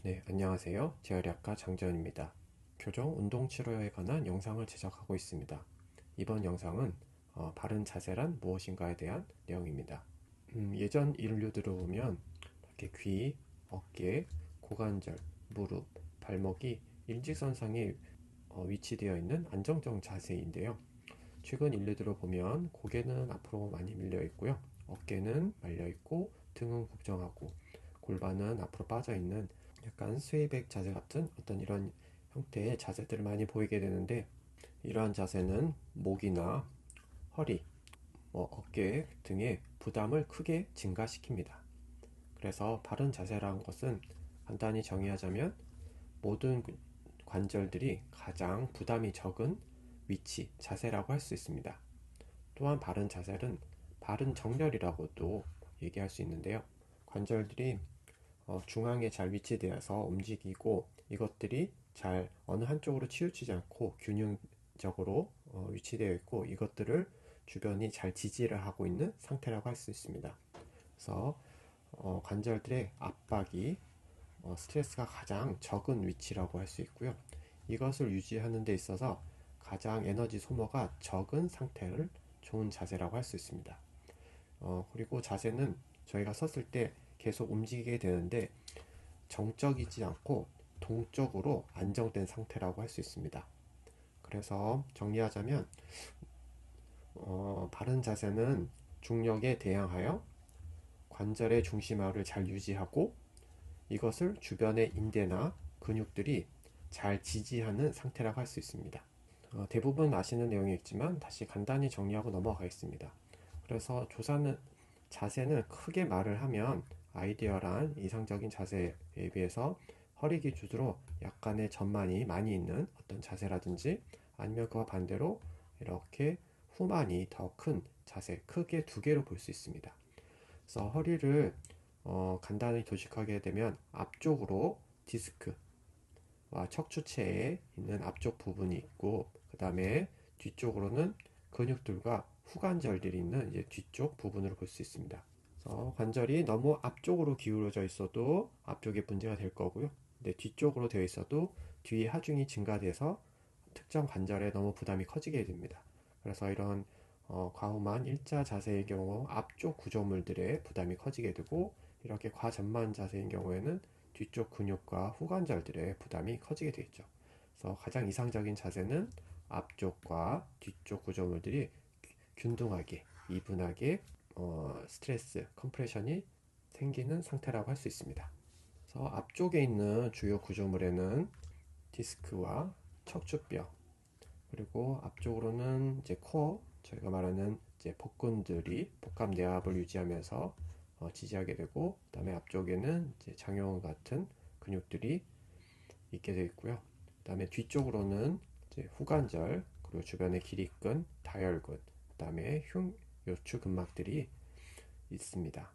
네, 안녕하세요. 재활의학과 장재현입니다. 교정 운동치료에 관한 영상을 제작하고 있습니다. 이번 영상은 바른 자세란 무엇인가에 대한 내용입니다. 예전 인류들을 보면 이렇게 귀, 어깨, 고관절, 무릎, 발목이 일직선상에 위치되어 있는 안정적 자세인데요. 최근 인류들을 보면 고개는 앞으로 많이 밀려 있고요. 어깨는 말려 있고 등은 굽정하고 골반은 앞으로 빠져 있는 약간 스웨이백 자세 같은 어떤 이런 형태의 자세들을 많이 보이게 되는데, 이러한 자세는 목이나 허리, 어깨 등의 부담을 크게 증가시킵니다. 그래서 바른 자세라는 것은 간단히 정의하자면 모든 관절들이 가장 부담이 적은 위치, 자세라고 할 수 있습니다. 또한 바른 자세는 바른 정렬이라고도 얘기할 수 있는데요. 관절들이 중앙에 잘 위치되어서 움직이고, 이것들이 잘 어느 한쪽으로 치우치지 않고 균형적으로 위치되어 있고, 이것들을 주변이 잘 지지를 하고 있는 상태라고 할 수 있습니다. 그래서 관절들의 압박이 스트레스가 가장 적은 위치라고 할 수 있고요. 이것을 유지하는 데 있어서 가장 에너지 소모가 적은 상태를 좋은 자세라고 할 수 있습니다. 그리고 자세는 저희가 섰을 때 계속 움직이게 되는데 정적이지 않고 동적으로 안정된 상태라고 할 수 있습니다. 그래서 정리하자면 바른 자세는 중력에 대항하여 관절의 중심화를 잘 유지하고, 이것을 주변의 인대나 근육들이 잘 지지하는 상태라고 할 수 있습니다. 대부분 아시는 내용이겠지만 다시 간단히 정리하고 넘어가겠습니다. 그래서 자세는 크게 말을 하면 아이디어란 이상적인 자세에 비해서 허리 기준으로 약간의 전만이 많이 있는 어떤 자세라든지, 아니면 그와 반대로 이렇게 후만이 더 큰 자세, 크게 두 개로 볼 수 있습니다. 그래서 허리를 간단히 도식하게 되면 앞쪽으로 디스크와 척추체에 있는 앞쪽 부분이 있고, 그 다음에 뒤쪽으로는 근육들과 후관절들이 있는 이제 뒤쪽 부분으로 볼 수 있습니다. 그래서 관절이 너무 앞쪽으로 기울어져 있어도 앞쪽에 문제가 될 거고요. 근데 뒤쪽으로 되어 있어도 뒤에 하중이 증가돼서 특정 관절에 너무 부담이 커지게 됩니다. 그래서 이런 과후만 일자 자세의 경우 앞쪽 구조물들의 부담이 커지게 되고, 이렇게 과전만 자세인 경우에는 뒤쪽 근육과 후관절들의 부담이 커지게 되겠죠. 그래서 가장 이상적인 자세는 앞쪽과 뒤쪽 구조물들이 균등하게, 이분하게 스트레스, 컴프레션이 생기는 상태라고 할 수 있습니다. 그래서 앞쪽에 있는 주요 구조물에는 디스크와 척추뼈, 그리고 앞쪽으로는 이제 코어, 저희가 말하는 이제 복근들이 복합 내압을 유지하면서 지지하게 되고, 그다음에 앞쪽에는 이제 장요근 같은 근육들이 있게 되어 있고요. 그다음에 뒤쪽으로는 이제 후관절, 그리고 주변의 기립근, 다혈근, 그다음에 요추 근막들이 있습니다.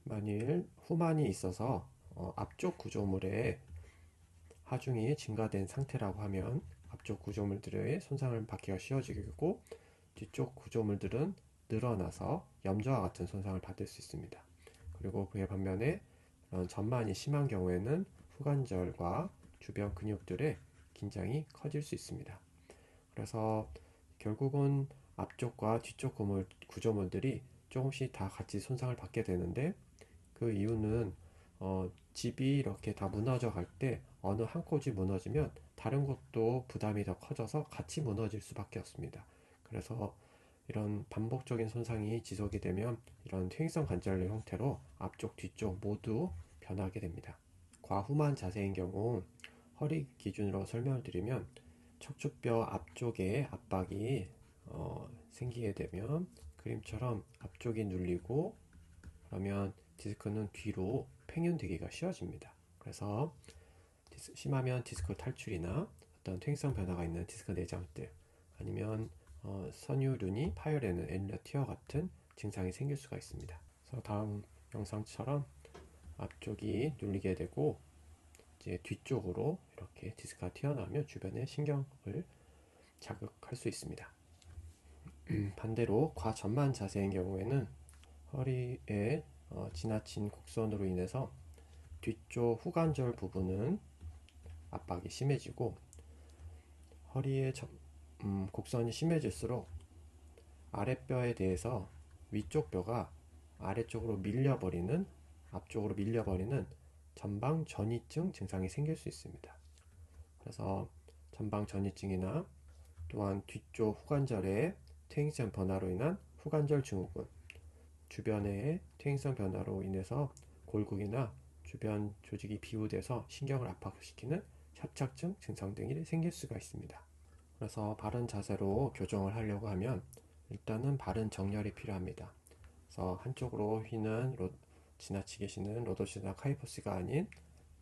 만일 후만이 있어서 앞쪽 구조물에 하중이 증가된 상태라고 하면 앞쪽 구조물들의 손상을 받기가 쉬워지고, 뒤쪽 구조물들은 늘어나서 염좌와 같은 손상을 받을 수 있습니다. 그리고 그에 반면에 전만이 심한 경우에는 후관절과 주변 근육들의 긴장이 커질 수 있습니다. 그래서 결국은 앞쪽과 뒤쪽 구조물들이 조금씩 다 같이 손상을 받게 되는데, 그 이유는 집이 이렇게 다 무너져 갈 때 어느 한 곳이 무너지면 다른 곳도 부담이 더 커져서 같이 무너질 수밖에 없습니다. 그래서 이런 반복적인 손상이 지속이 되면 이런 퇴행성 관절염 형태로 앞쪽, 뒤쪽 모두 변하게 됩니다. 과후만 자세인 경우 허리 기준으로 설명을 드리면, 척추뼈 앞쪽에 압박이 생기게 되면 그림처럼 앞쪽이 눌리고, 그러면 디스크는 뒤로 팽윤되기가 쉬워집니다. 그래서 심하면 디스크 탈출이나 어떤 퇴행성 변화가 있는 디스크 내장들, 아니면 선유륜이 파열되는 애니어 티어 같은 증상이 생길 수가 있습니다. 그래서 다음 영상처럼 앞쪽이 눌리게 되고 이제 뒤쪽으로 이렇게 디스크가 튀어나오며 주변의 신경을 자극할 수 있습니다. 반대로 과전만 자세인 경우에는 허리에 지나친 곡선으로 인해서 뒤쪽 후관절 부분은 압박이 심해지고 허리의 곡선이 심해질수록 아랫뼈에 대해서 위쪽 뼈가 아래쪽으로 밀려버리는, 앞쪽으로 밀려버리는 전방 전이증 증상이 생길 수 있습니다. 그래서 전방 전이증이나 또한 뒤쪽 후관절의 퇴행성 변화로 인한 후관절 증후군, 주변의 퇴행성 변화로 인해서 골국이나 주변 조직이 비우돼서 신경을 압박시키는 협착증 증상 등이 생길 수가 있습니다. 그래서 바른 자세로 교정을 하려고 하면 일단은 바른 정렬이 필요합니다. 그래서 한쪽으로 휘는 지나치게 쉬는 로도시나 카이포스가 아닌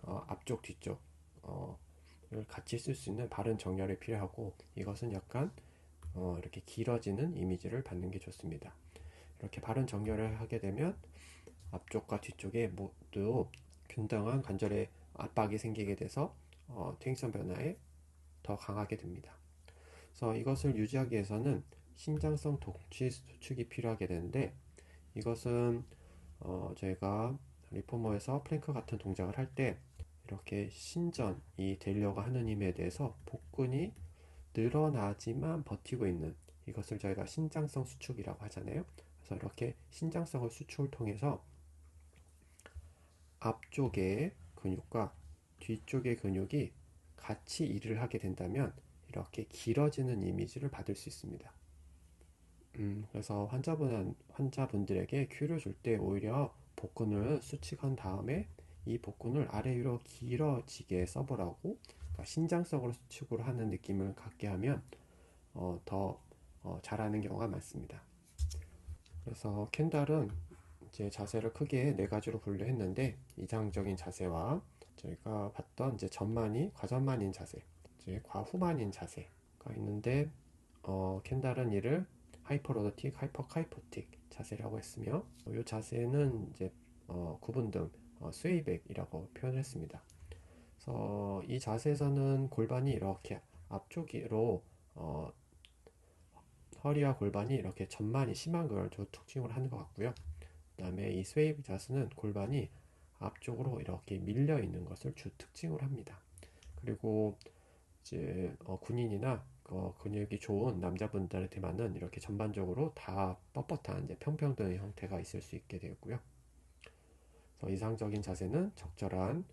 앞쪽 뒤쪽 을 같이 쓸 수 있는 바른 정렬이 필요하고, 이것은 약간 이렇게 길어지는 이미지를 받는 게 좋습니다. 이렇게 바른 정렬을 하게 되면 앞쪽과 뒤쪽에 모두 균등한 관절의 압박이 생기게 돼서 퇴행성 변화에 더 강하게 됩니다. 그래서 이것을 유지하기 위해서는 신장성 독취 수축이 필요하게 되는데, 이것은 저희가 리포머에서 플랭크 같은 동작을 할 때 이렇게 신전이 되려고 하는 힘에 대해서 복근이 늘어나지만 버티고 있는, 이것을 저희가 신장성 수축이라고 하잖아요. 그래서 이렇게 신장성의 수축을 통해서 앞쪽의 근육과 뒤쪽의 근육이 같이 일을 하게 된다면 이렇게 길어지는 이미지를 받을 수 있습니다. 그래서 환자분들에게 큐를 줄 때 오히려 복근을 수축한 다음에 이 복근을 아래 위로 길어지게 써보라고, 그러니까 신장성으로 수축을 하는 느낌을 갖게 하면 더 잘하는 경우가 많습니다. 그래서 켄달은 이제 자세를 크게 네 가지로 분류했는데, 이상적인 자세와 저희가 봤던 이제 전만이 과전만인 자세, 이제 과후만인 자세가 있는데, 켄달은 이를 하이퍼로도틱, 하이퍼카이포틱 자세라고 했으며, 이 자세는 이제 구분등 스웨이백이라고 표현했습니다. 그래서 이 자세에서는 골반이 이렇게 앞쪽으로 허리와 골반이 이렇게 전만이 심한 걸 특징으로 하는 것 같고요. 그 다음에 이 스웨이브 자세는 골반이 앞쪽으로 이렇게 밀려 있는 것을 주 특징으로 합니다. 그리고 이제 군인이나 근육이 좋은 남자분들한테만은 이렇게 전반적으로 다 뻣뻣한 이제 평평된 형태가 있을 수 있게 되고요. 그래서 이상적인 자세는 적절한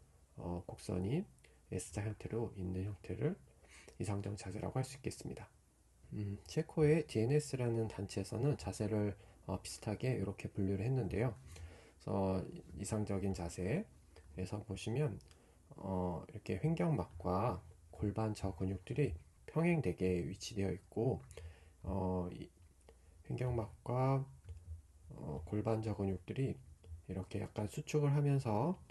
곡선이 S자 형태로 있는 형태를 이상적 자세라고 할 수 있겠습니다. 체코의 DNS라는 단체에서는 자세를 비슷하게 이렇게 분류를 했는데요. 그래서 이상적인 자세에서 보시면 이렇게 횡격막과 골반 저 근육들이 평행되게 위치되어 있고, 횡격막과 골반 저 근육들이 이렇게 약간 수축을 하면서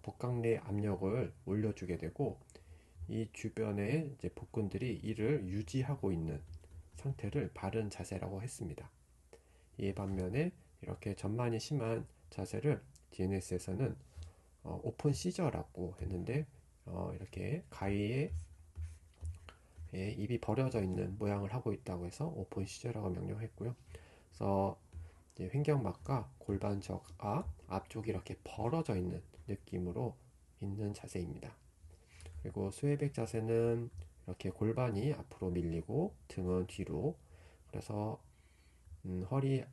복강 내 압력을 올려주게 되고, 이 주변에 이제 복근들이 이를 유지하고 있는 상태를 바른 자세라고 했습니다. 이에 반면에 이렇게 전만이 심한 자세를 DNS에서는 오픈 시저라고 했는데, 이렇게 가위에 입이 벌어져 있는 모양을 하고 있다고 해서 오픈 시저라고 명명했고요. 그래서 이제 횡격막과 골반 앞쪽이 이렇게 벌어져 있는 느낌으로 있는 자세입니다. 그리고 스웨백 자세는 이렇게 골반이 앞으로 밀리고 등은 뒤로, 그래서 허리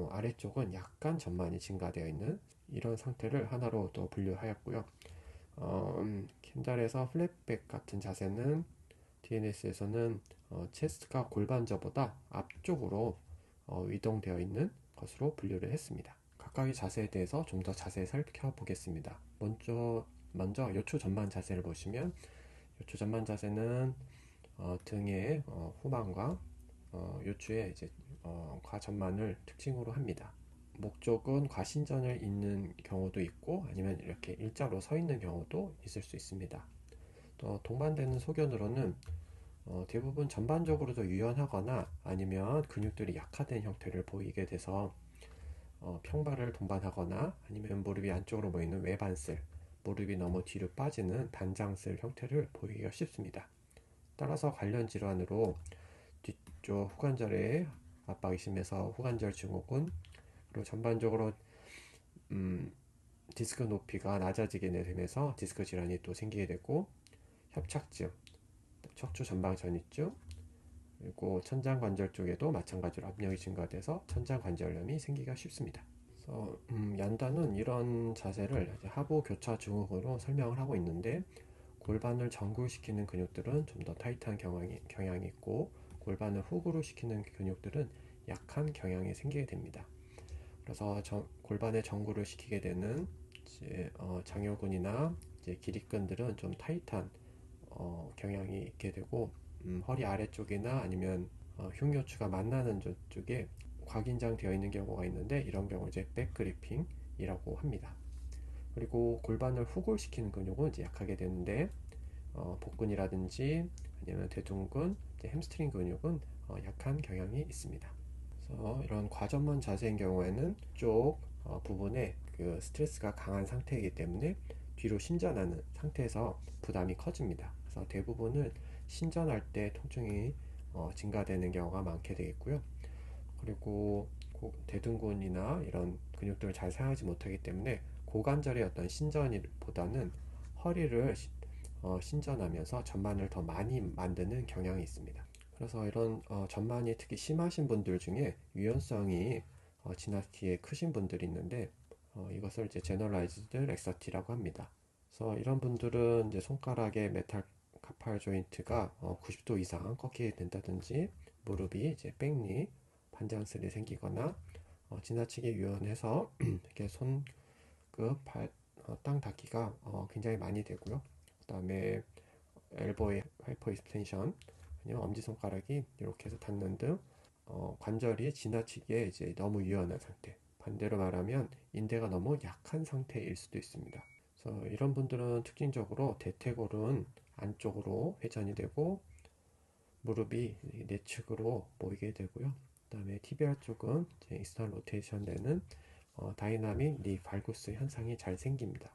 아래쪽은 약간 전만이 증가되어 있는 이런 상태를 하나로 또 분류하였고요. 켄달에서 플랫백 같은 자세는 DNS에서는 체스트가 골반저보다 앞쪽으로 이동되어 있는 것으로 분류를 했습니다. 각각의 자세에 대해서 좀 더 자세히 살펴보겠습니다. 먼저 요추 전만 자세를 보시면, 요추 전만 자세는 등의 후방과 요추의 이제 과전만을 특징으로 합니다. 목적은 과신전을 잇는 경우도 있고, 아니면 이렇게 일자로 서 있는 경우도 있을 수 있습니다. 또 동반되는 소견으로는 대부분 전반적으로도 유연하거나 아니면 근육들이 약화된 형태를 보이게 돼서 평발을 동반하거나 아니면 무릎이 안쪽으로 모이는 외반슬, 무릎이 너무 뒤로 빠지는 단장슬 형태를 보이기가 쉽습니다. 따라서 관련 질환으로 뒤쪽 후관절에 압박이 심해서 후관절 증후군, 그리고 전반적으로 디스크 높이가 낮아지게 되면서 디스크 질환이 또 생기게 되고, 협착증, 척추 전방 전이증, 그리고 천장 관절 쪽에도 마찬가지로 압력이 증가돼서 천장 관절염이 생기기가 쉽습니다. 그래서 얀다는 이런 자세를 하부 교차 증후군으로 설명을 하고 있는데, 골반을 정굴시키는 근육들은 좀 더 타이트한 경향이 있고, 골반을 훅으로 시키는 근육들은 약한 경향이 생기게 됩니다. 그래서 골반의 정굴을 시키게 되는 장요근이나 기립근들은 좀 타이트한 경향이 있게 되고, 허리 아래쪽이나 아니면 흉요추가 만나는 쪽에 과긴장되어 있는 경우가 있는데, 이런 경우 이제 백그리핑이라고 합니다. 그리고 골반을 훅을 시키는 근육은 이제 약하게 되는데, 복근이라든지 아니면 대둔근, 햄스트링 근육은 약한 경향이 있습니다. 그래서 이런 과전만 자세인 경우에는 쪽 부분에 그 스트레스가 강한 상태이기 때문에 뒤로 신전하는 상태에서 부담이 커집니다. 그래서 대부분은 신전할 때 통증이 증가되는 경우가 많게 되겠고요. 그리고 대둔근이나 이런 근육들을 잘 사용하지 못하기 때문에 고관절의 어떤 신전보다는 허리를 신전하면서 전만을 더 많이 만드는 경향이 있습니다. 그래서 이런 전만이 특히 심하신 분들 중에 유연성이 지나치게 크신 분들이 있는데, 이것을 이제 제너럴라이즈드 렉서티라고 합니다. 그래서 이런 분들은 이제 손가락의 메탈 카팔 조인트가 90도 이상 꺾이게 된다든지, 무릎이 이제 백리 반장슬이 생기거나 지나치게 유연해서 이렇게 손끝 땅 닿기가 굉장히 많이 되고요. 그 다음에 엘보의 하이퍼 익스텐션, 아니면 엄지손가락이 이렇게 해서 닿는 등 관절이 지나치게 이제 너무 유연한 상태, 반대로 말하면 인대가 너무 약한 상태일 수도 있습니다. 그래서 이런 분들은 특징적으로 대퇴골은 안쪽으로 회전이 되고, 무릎이 내측으로 모이게 되고요. 그 다음에 티비알 쪽은 익스턴 로테이션 되는 다이나믹 니 발구스 현상이 잘 생깁니다.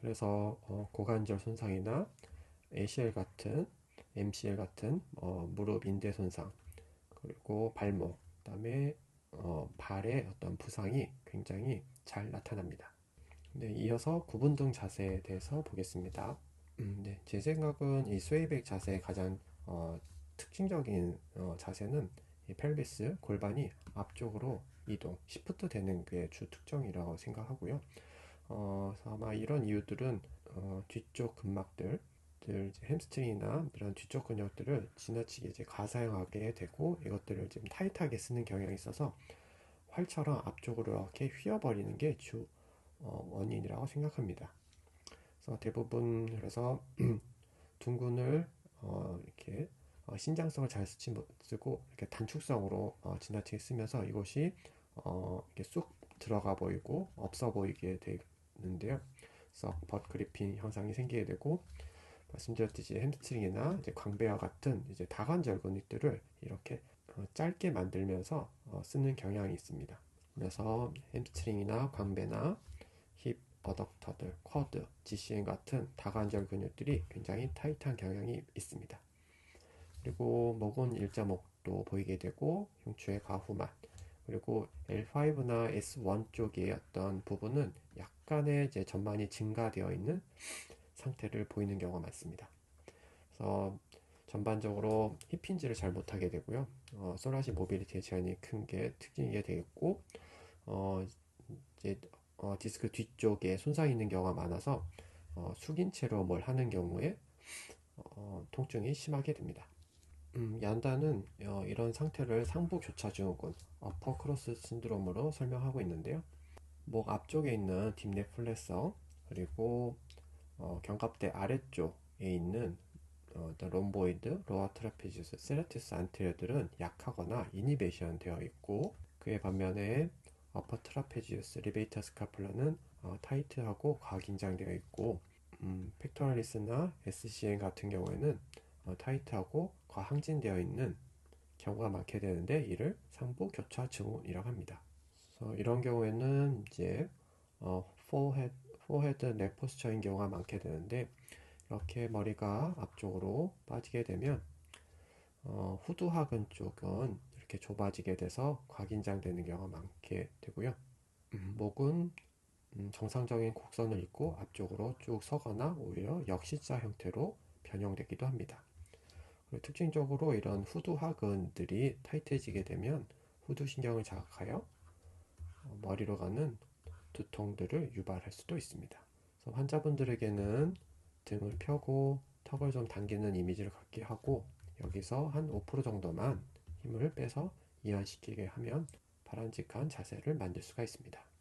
그래서 고관절 손상이나 ACL 같은, MCL 같은 무릎 인대 손상, 그리고 발목, 그다음에 발의 어떤 부상이 굉장히 잘 나타납니다. 네, 이어서 구분등 자세에 대해서 보겠습니다. 네, 제 생각은 이 스웨이백 자세의 가장 특징적인 자세는 이 펠비스, 골반이 앞쪽으로 이동, 시프트 되는 게 주 특징이라고 생각하고요. 그래서 아마 이런 이유들은 뒤쪽 근막들, 햄스트링이나 이런 뒤쪽 근육들을 지나치게 이제 가사용하게 되고, 이것들을 좀 타이트하게 쓰는 경향이 있어서 활처럼 앞쪽으로 이렇게 휘어버리는 게 주 원인이라고 생각합니다. 그래서 대부분 그래서 둔근을 이렇게 신장성을 잘 쓰고 이렇게 단축성으로 지나치게 쓰면서 이것이 이렇게 쑥 들어가 보이고 없어 보이게 되는데요. 그래서 버크리핑 현상이 생기게 되고, 말씀드렸듯이 햄스트링이나 이제 광배와 같은 이제 다관절 근육들을 이렇게 짧게 만들면서 쓰는 경향이 있습니다. 그래서 햄스트링이나 광배나 힙, 어덕터들, 쿼드, GCM 같은 다관절 근육들이 굉장히 타이트한 경향이 있습니다. 그리고 목은 일자목도 보이게 되고, 흉추의 가후만, 그리고 L5나 S1 쪽의 어떤 부분은 약간의 이제 전만이 증가되어 있는 상태를 보이는 경우가 많습니다. 그래서 전반적으로 힙힌지를 잘 못하게 되고요. 솔라시 모빌리티의 제한이 큰 게 특징이게 되겠고, 이제 디스크 뒤쪽에 손상이 있는 경우가 많아서 숙인 채로 뭘 하는 경우에 통증이 심하게 됩니다. 얀다는 이런 상태를 상부 교차 증후군, 어퍼 크로스 신드롬으로 설명하고 있는데요. 목 앞쪽에 있는 딥네 플레서, 그리고 견갑대 아래쪽에 있는 롬보이드, 로어 트라피지우스, 세라투스 안테리어들은 약하거나 이니베이션 되어 있고, 그에 반면에 어퍼 트라페지우스, 리베이터 스카플라는 타이트하고 과긴장되어 있고, 팩토랄리스나 SCN 같은 경우에는 타이트하고 과항진되어 있는 경우가 많게 되는데, 이를 상부 교차 증후군이라고 합니다. 그래서 이런 경우에는 이제 포헤드 넥 포스처인 경우가 많게 되는데, 이렇게 머리가 앞쪽으로 빠지게 되면 후두하근 쪽은 이렇게 좁아지게 돼서 과긴장되는 경우가 많게 되고요. 목은 정상적인 곡선을 잇고 앞쪽으로 쭉 서거나 오히려 역시자 형태로 변형되기도 합니다. 그리고 특징적으로 이런 후두하근들이 타이트해지게 되면 후두신경을 자극하여 머리로 가는 두통들을 유발할 수도 있습니다. 그래서 환자분들에게는 등을 펴고 턱을 좀 당기는 이미지를 갖게 하고 여기서 한 5% 정도만 힘을 빼서 이완시키게 하면 바람직한 자세를 만들 수가 있습니다.